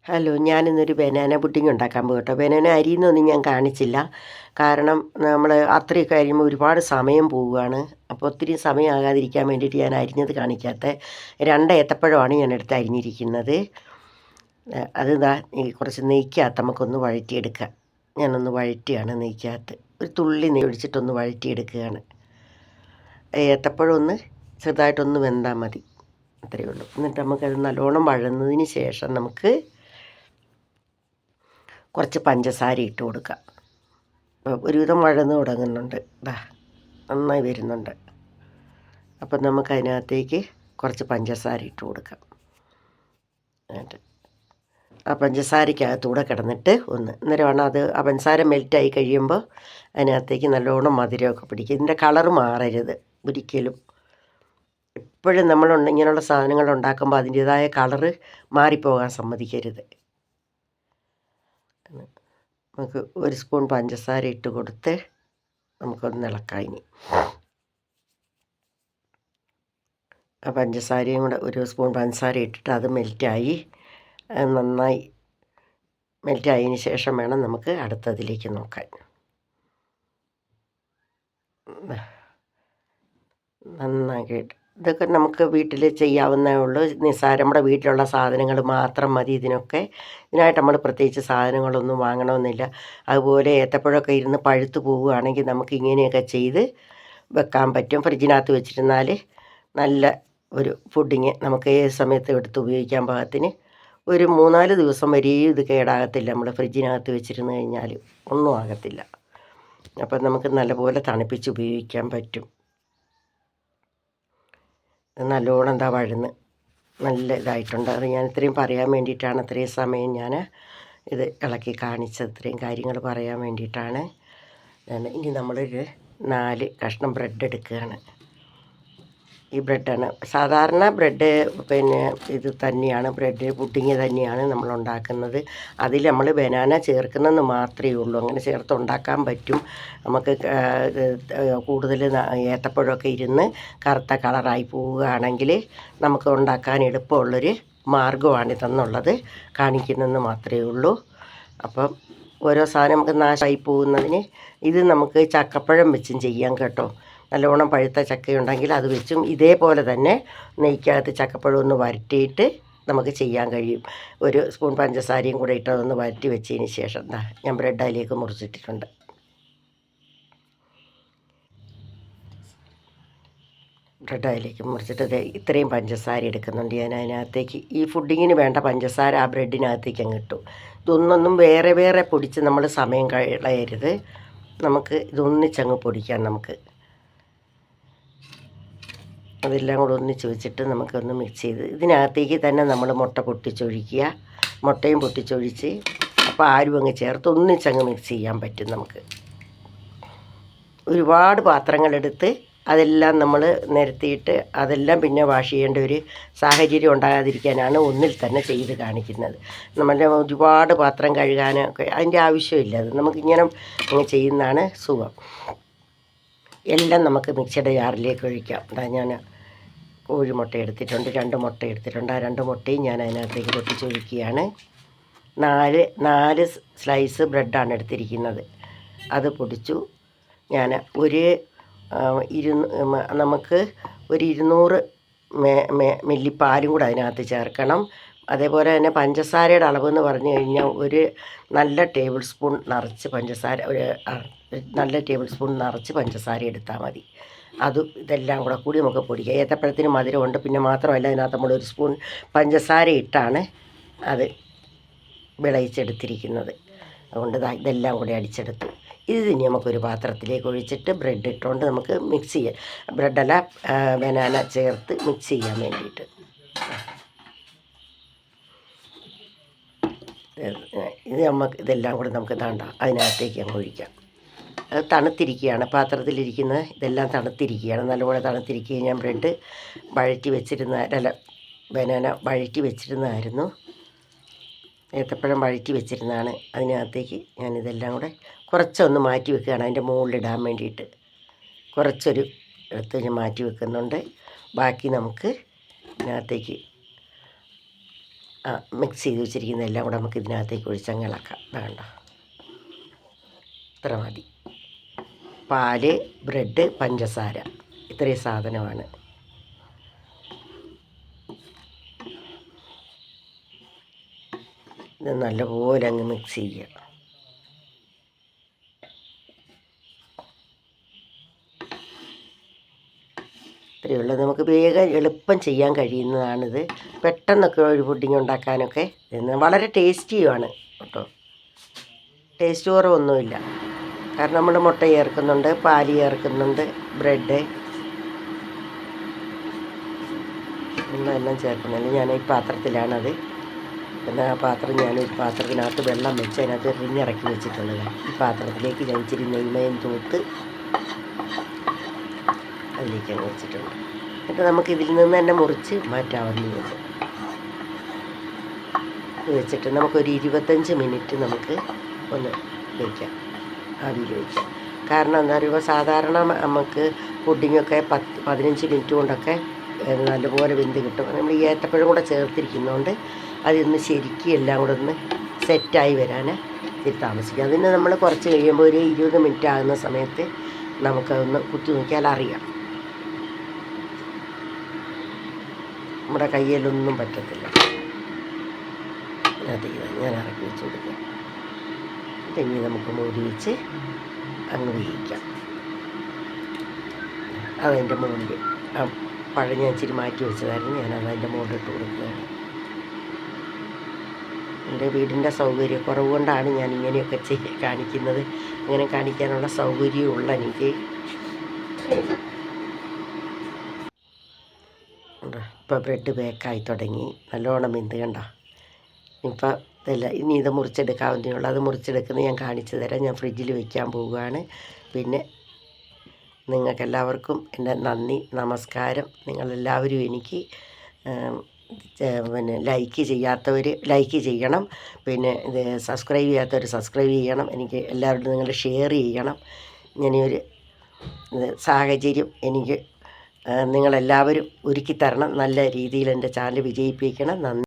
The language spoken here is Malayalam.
ഹലോ, ഞാനിന്നൊരു ബനാന പുഡിംഗ് ഉണ്ടാക്കാൻ പോകും കേട്ടോ. ബനാന അരിയുന്നൊന്നും ഞാൻ കാണിച്ചില്ല. കാരണം നമ്മൾ അത്രയൊക്കെ അരിയുമ്പോൾ ഒരുപാട് സമയം പോവുകയാണ്. അപ്പോൾ ഒത്തിരി സമയമാകാതിരിക്കാൻ വേണ്ടിയിട്ട് ഞാൻ അരിഞ്ഞത് കാണിക്കാത്ത 2 ഏത്തപ്പഴമാണ് ഞാനെടുത്ത് അരിഞ്ഞിരിക്കുന്നത്. അത് ദാ ഈ കുറച്ച് നെയ്ക്കകത്ത് നമുക്കൊന്ന് വഴറ്റിയെടുക്കാം. ഞാനൊന്ന് വഴറ്റുകയാണ് നെയ്ക്കകത്ത്. ഒരു തുള്ളി നെയ്യ് ഒഴിച്ചിട്ടൊന്ന് വഴറ്റിയെടുക്കുകയാണ്. ഏത്തപ്പഴം ഒന്ന് ചെറുതായിട്ടൊന്ന് വെന്താൽ മതി. അത്രയേ ഉള്ളൂ. എന്നിട്ട് നമുക്കത് നല്ലോണം വഴന്നതിന് ശേഷം നമുക്ക് കുറച്ച് പഞ്ചസാര ഇട്ട് കൊടുക്കുക. ഒരുവിധം വഴന്ന് തുടങ്ങുന്നുണ്ട്, ദാ നന്നായി വരുന്നുണ്ട്. അപ്പം നമുക്കതിനകത്തേക്ക് കുറച്ച് പഞ്ചസാര ഇട്ട് കൊടുക്കാം. എന്നിട്ട് ആ പഞ്ചസാരയ്ക്കകത്തൂടെ കിടന്നിട്ട് അന്നേരമാണ് അത് ആ പഞ്ചസാര മെൽറ്റായി കഴിയുമ്പോൾ അതിനകത്തേക്ക് നല്ലോണം മധുരമൊക്കെ പിടിക്കും. ഇതിൻ്റെ കളറ് മാറരുത് ഒരിക്കലും. എപ്പോഴും ഇങ്ങനെയുള്ള സാധനങ്ങൾ ഉണ്ടാക്കുമ്പോൾ അതിൻ്റേതായ കളറ് മാറിപ്പോകാൻ സമ്മതിക്കരുത്. നമുക്ക് 1 സ്പൂൺ പഞ്ചസാര ഇട്ട് കൊടുത്ത് നമുക്കൊന്ന് ഇളക്കാം. ഇനി ആ പഞ്ചസാരയും കൂടെ 1 സ്പൂൺ പഞ്ചസാര ഇട്ടിട്ട് അത് മെൽറ്റായി നന്നായി മെൽറ്റായതിന് ശേഷം വേണം നമുക്ക് അടുത്തതിലേക്ക് നോക്കാൻ. നന്നായിട്ട് ഇതൊക്കെ നമുക്ക് വീട്ടിൽ ചെയ്യാവുന്നേ ഉള്ളൂ. നിസ്സാരം നമ്മുടെ വീട്ടിലുള്ള സാധനങ്ങൾ മാത്രം മതി ഇതിനൊക്കെ. ഇതിനായിട്ട് നമ്മൾ പ്രത്യേകിച്ച് സാധനങ്ങളൊന്നും വാങ്ങണമെന്നില്ല. അതുപോലെ ഏത്തപ്പഴമൊക്കെ ഇരുന്ന് പഴുത്ത് പോവുകയാണെങ്കിൽ നമുക്ക് ഇങ്ങനെയൊക്കെ ചെയ്ത് വെക്കാൻ പറ്റും. ഫ്രിഡ്ജിനകത്ത് വെച്ചിരുന്നാൽ നല്ല ഒരു പുഡിങ് നമുക്ക് ഏത് സമയത്തും എടുത്ത് ഉപയോഗിക്കാൻ പാകത്തിന് ഒരു 3-4 ദിവസം വരെയും ഇത് കേടാകത്തില്ല. നമ്മൾ ഫ്രിഡ്ജിനകത്ത് വെച്ചിരുന്ന് കഴിഞ്ഞാൽ ഒന്നും ആകത്തില്ല. അപ്പം നമുക്ക് നല്ലപോലെ തണുപ്പിച്ച് ഉപയോഗിക്കാൻ പറ്റും. നല്ലോണം എന്താ വഴന്ന് നല്ല ഇതായിട്ടുണ്ട്. അത് ഞാൻ ഇത്രയും പറയാൻ വേണ്ടിയിട്ടാണ്, ഇത്രയും സമയം ഞാൻ ഇത് ഇളക്കി കാണിച്ചത്. ഇത്രയും കാര്യങ്ങൾ പറയാൻ വേണ്ടിയിട്ടാണ്. ഇനി നമ്മളൊരു 4 കഷ്ണം ബ്രെഡ് എടുക്കുകയാണ്. ഈ ബ്രെഡാണ് സാധാരണ ബ്രെഡ്, ഇത് തന്നെയാണ് ബ്രെഡ് പുഡിങ് തന്നെയാണ് നമ്മൾ ഉണ്ടാക്കുന്നത്. അതിൽ നമ്മൾ ബനാന ചേർക്കുന്നതെന്ന് മാത്രമേ ഉള്ളൂ. അങ്ങനെ ചേർത്ത് ഉണ്ടാക്കാൻ പറ്റും. നമുക്ക് കൂടുതൽ ഏത്തപ്പഴമൊക്കെ ഇരുന്ന് കറുത്ത കളറായി പോവുകയാണെങ്കിൽ നമുക്ക് ഉണ്ടാക്കാൻ എളുപ്പമുള്ളൊരു മാർഗ്ഗമാണിതെന്നുള്ളത് കാണിക്കുന്നതെന്ന് മാത്രമേ ഉള്ളൂ. അപ്പം ഓരോ സാധനം നമുക്ക് നാശമായി പോകുന്നതിന് ഇത് നമുക്ക് ചക്കപ്പഴം വെച്ചും ചെയ്യാം കേട്ടോ. നല്ലോണം പഴുത്ത ചക്കയുണ്ടെങ്കിൽ അത് വെച്ചും ഇതേപോലെ തന്നെ നെയ്ക്കകത്ത് ചക്കപ്പഴം ഒന്ന് വരട്ടിയിട്ട് നമുക്ക് ചെയ്യാൻ കഴിയും. 1 സ്പൂൺ പഞ്ചസാരയും കൂടെ ഇട്ട് അതൊന്ന് വരട്ടി വെച്ചതിന് ശേഷം ഞാൻ ബ്രെഡ് അതിലേക്ക് മുറിച്ചിട്ടിട്ടുണ്ട്. ബ്രെഡ് അതിലേക്ക് മുറിച്ചിട്ട് ഇത്രയും പഞ്ചസാര എടുക്കുന്നുണ്ട് ഞാൻ അതിനകത്തേക്ക്. ഈ പുഡിങ്ങിന് വേണ്ട പഞ്ചസാര ആ ബ്രെഡിനകത്തേക്ക് അങ്ങ് ഇട്ടു. ഇതൊന്നൊന്നും വേറെ വേറെ പൊടിച്ച് നമ്മൾ സമയം കളയരുത്. നമുക്ക് ഇതൊന്നിച്ചങ്ങ് പൊടിക്കാം. നമുക്ക് അതെല്ലാം കൂടെ ഒന്നിച്ച് വെച്ചിട്ട് നമുക്കൊന്ന് മിക്സ് ചെയ്ത് ഇതിനകത്തേക്ക് തന്നെ നമ്മൾ മുട്ട പൊട്ടിച്ചൊഴിക്കുക. മുട്ടയും പൊട്ടിച്ചൊഴിച്ച് അപ്പോൾ ആരും അങ്ങ് ചേർത്ത് ഒന്നിച്ചങ്ങ് മിക്സ് ചെയ്യാൻ പറ്റും. നമുക്ക് ഒരുപാട് പാത്രങ്ങളെടുത്ത് അതെല്ലാം നമ്മൾ നിരത്തിയിട്ട് അതെല്ലാം പിന്നെ വാഷ് ചെയ്യേണ്ട ഒരു സാഹചര്യം ഉണ്ടാകാതിരിക്കാനാണ് ഒന്നിൽ തന്നെ ചെയ്ത് കാണിക്കുന്നത്. നമ്മളുടെ ഒരുപാട് പാത്രം കഴുകാനൊക്കെ അതിൻ്റെ ആവശ്യമില്ല. അത് നമുക്കിങ്ങനെ അങ്ങ് ചെയ്യുന്നതാണ് സുഖം. എല്ലാം നമുക്ക് മിക്സിയുടെ ജാറിലേക്ക് ഒഴിക്കാം. അതാ ഞാൻ കോഴിമുട്ട എടുത്തിട്ടുണ്ട്, 2 മുട്ട എടുത്തിട്ടുണ്ട്. ആ 2 മുട്ടയും ഞാൻ അതിനകത്തേക്ക് പൊട്ടിച്ചൊഴിക്കുകയാണ്. 4 സ്ലൈസ് ബ്രെഡാണ് എടുത്തിരിക്കുന്നത്. അത് പൊടിച്ചു. ഞാൻ നമുക്ക് ഒരു 200 മില്ലി പാലും കൂടെ അതിനകത്ത് ചേർക്കണം. അതേപോലെ തന്നെ പഞ്ചസാരയുടെ അളവെന്ന് പറഞ്ഞു കഴിഞ്ഞാൽ നല്ല ടേബിൾ സ്പൂൺ നിറച്ച് പഞ്ചസാര എടുത്താൽ മതി. ഇതെല്ലാം കൂടി നമുക്ക് പൊടിക്കാം. ഏത്തപ്പഴത്തിന് മധുരമുണ്ട്. പിന്നെ മാത്രമല്ല അതിനകത്ത് നമ്മൾ 1 സ്പൂൺ പഞ്ചസാര ഇട്ടാണ് അത് വിളയിച്ചെടുത്തിരിക്കുന്നത്. അതുകൊണ്ട് ഇതെല്ലാം കൂടി അടിച്ചെടുത്തു. ഇനി നമുക്കൊരു പാത്രത്തിലേക്ക് ഒഴിച്ചിട്ട് ബ്രെഡ് ഇട്ടുകൊണ്ട് നമുക്ക് മിക്സ് ചെയ്യാം. ബ്രെഡല്ല, ബനാന ചേർത്ത് മിക്സ് ചെയ്യാൻ വേണ്ടിയിട്ട് ഇതെല്ലാം കൂടി നമുക്ക് അതിനകത്തേക്ക് അങ്ങ് ഒഴിക്കാം. അത് തണുത്തിരിക്കുകയാണ്, പാത്രത്തിലിരിക്കുന്നത് ഇതെല്ലാം തണുത്തിരിക്കുകയാണ്. നല്ലപോലെ തണുത്തിരിക്കുകയും ഞാൻ ബ്രെഡ് ബനാന വഴറ്റി വെച്ചിരുന്നതായിരുന്നു. ഏത്തപ്പഴം വഴറ്റി വെച്ചിരുന്നതാണ്. അതിനകത്തേക്ക് ഞാനിതെല്ലാം കൂടെ കുറച്ചൊന്ന് മാറ്റി വെക്കുകയാണ് അതിൻ്റെ മുകളിലിടാൻ വേണ്ടിയിട്ട്. കുറച്ചൊരു എടുത്ത് ഞാൻ മാറ്റി വെക്കുന്നുണ്ട്. ബാക്കി നമുക്ക് ഇതിനകത്തേക്ക് മിക്സ് ചെയ്ത് വെച്ചിരിക്കുന്ന എല്ലാം കൂടെ നമുക്ക് ഇതിനകത്തേക്ക് ഒഴിച്ചങ്ങ് ഇളക്കാം. വേണ്ട, ഇത്ര മതി. പാല്, ബ്രെഡ്, പഞ്ചസാര, ഇത്രയും സാധനമാണ്. ഇത് നല്ലപോലെ അങ്ങ് മിക്സ് ചെയ്യുക. ഇത്രയേ ഉള്ളൂ. നമുക്ക് വേഗം എളുപ്പം ചെയ്യാൻ കഴിയുന്നതാണിത്. പെട്ടെന്നൊക്കെ ഒരു പുഡിങ് ഉണ്ടാക്കാനൊക്കെ വളരെ ടേസ്റ്റിയുമാണ് കേട്ടോ. ടേസ്റ്റ് കുറവൊന്നുമില്ല. കാരണം നമ്മൾ മുട്ട ചേർക്കുന്നുണ്ട്, പാല് ചേർക്കുന്നുണ്ട്, ബ്രെഡ് എല്ലാം ചേർക്കുന്നുണ്ട്. ഞാൻ ഈ പാത്രത്തിലാണത്. എന്നാൽ ആ പാത്രം ഞാനൊരു പാത്രത്തിനകത്ത് വെള്ളം വെച്ച് അതിനകത്ത് റിഞ്ഞിറക്കി വെച്ചിട്ടുള്ളത്. ഈ പാത്രത്തിലേക്ക് ഞാൻ ഇച്ചിരി നെയ്മയം തൂത്ത് അതിലേക്ക് അങ്ങ് വെച്ചിട്ടുണ്ട്. എന്നിട്ട് നമുക്ക് ഇതിൽ നിന്ന് തന്നെ മുറിച്ച് മാറ്റാവുന്നതുണ്ട്. ഇത് വെച്ചിട്ട് നമുക്കൊരു 25 മിനിറ്റ് നമുക്ക് ഒന്ന് വയ്ക്കാം, ആവിയിൽ വയ്ക്കാം. കാരണം എന്താ പറയുക, സാധാരണ നമുക്ക് പുഡിങ്ങൊക്കെ 10-15 മിനിറ്റ് കൊണ്ടൊക്കെ നല്ലപോലെ വെന്ത് കിട്ടും. നമ്മൾ ഈ ഏത്തപ്പഴം കൂടെ ചേർത്തിരിക്കുന്നതുകൊണ്ട് അതിന്ന് ശരിക്കും എല്ലാം കൂടെ ഒന്ന് സെറ്റായി വരാൻ ഇത്തിരി താമസിക്കും. അതിന് നമ്മൾ കുറച്ച് കഴിയുമ്പോൾ ഒരു 20 മിനിറ്റ് ആകുന്ന സമയത്ത് നമുക്കതൊന്ന് കുത്തി നോക്കിയാൽ അറിയാം. നമ്മുടെ കയ്യിലൊന്നും പറ്റത്തില്ല. അത് ഞാൻ ഇറക്കി വെച്ച് കൊടുക്കാം. ഇനി നമുക്ക് മൂടി വെച്ച് അങ്ങ് വേവിക്കാം. അതിൻ്റെ മുകളിൽ പഴം ഞാൻ ഇച്ചിരി മാറ്റി വെച്ചതായിരുന്നു, ഞാനത് അതിൻ്റെ മുകളിൽ ഇട്ട് കൊടുക്കുകയാണ്. എൻ്റെ വീടിൻ്റെ സൗകര്യക്കുറവ് കൊണ്ടാണ് ഞാൻ ഇങ്ങനെയൊക്കെ കാണിക്കുന്നത്. ഇങ്ങനെ കാണിക്കാനുള്ള സൗകര്യമുള്ള എനിക്ക്. ഇപ്പോൾ ബ്രെഡ് ബേക്കായി തുടങ്ങി, നല്ലോണം വെന്ത് കണ്ട. ഇപ്പം ഇതല്ല, ഇനി ഇത് മുറിച്ചെടുക്കാവുന്നതേ. അത് മുറിച്ചെടുക്കുന്നത് ഞാൻ കാണിച്ചു തരാം. ഞാൻ ഫ്രിഡ്ജിൽ വയ്ക്കാൻ പോവുകയാണ്. പിന്നെ നിങ്ങൾക്കെല്ലാവർക്കും എൻ്റെ നന്ദി, നമസ്കാരം. നിങ്ങളെല്ലാവരും എനിക്ക് പിന്നെ ലൈക്ക് ചെയ്യാത്തവർ ലൈക്ക് ചെയ്യണം. പിന്നെ ഇത് സബ്സ്ക്രൈബ് ചെയ്യാത്തവർ സബ്സ്ക്രൈബ് ചെയ്യണം. എനിക്ക് എല്ലാവരോടും നിങ്ങൾ ഷെയർ ചെയ്യണം. ഇങ്ങനെയൊരു സാഹചര്യം എനിക്ക് നിങ്ങളെല്ലാവരും ഒരുക്കി തരണം. നല്ല രീതിയിൽ എൻ്റെ ചാനൽ വിജയിപ്പിക്കണം. നന്ദി.